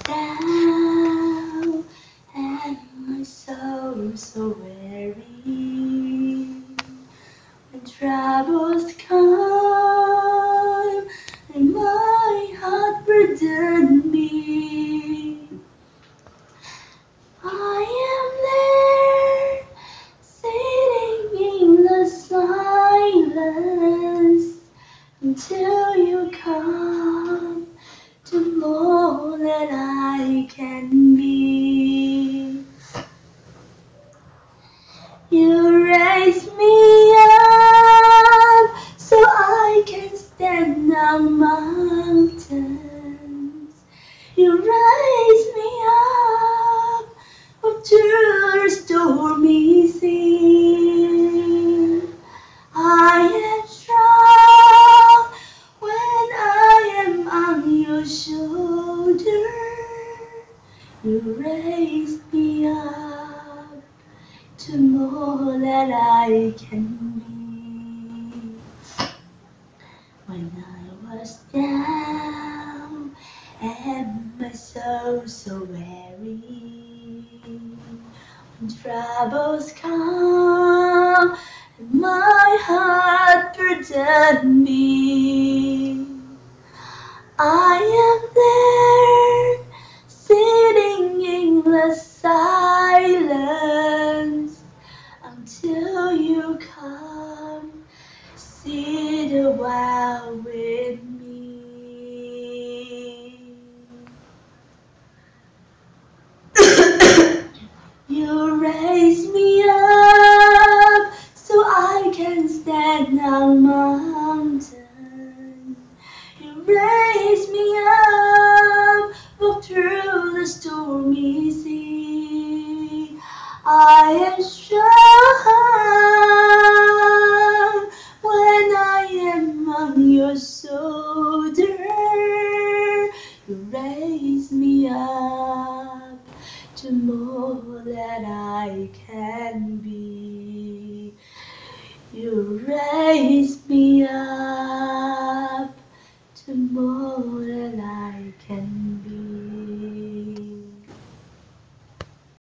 down and my soul so weary, when troubles come and my heart burdened me, I am there sitting in the silence until you come to more than I can be. You raise me up so I can stand on mountains. You raise me up through the stormy sea. I am strong when I am on your shoulder. You raise me up to more than I can be. When I was down and my soul so weary, when troubles come and my heart burdened me, I am there sitting in the silence until you come sit a while with me. You raise me up so I can stand on mountains. You raise me up, walk through the stormy sea. I am strong when I am on your shoulder. You raise me up to more than I can be. You raise me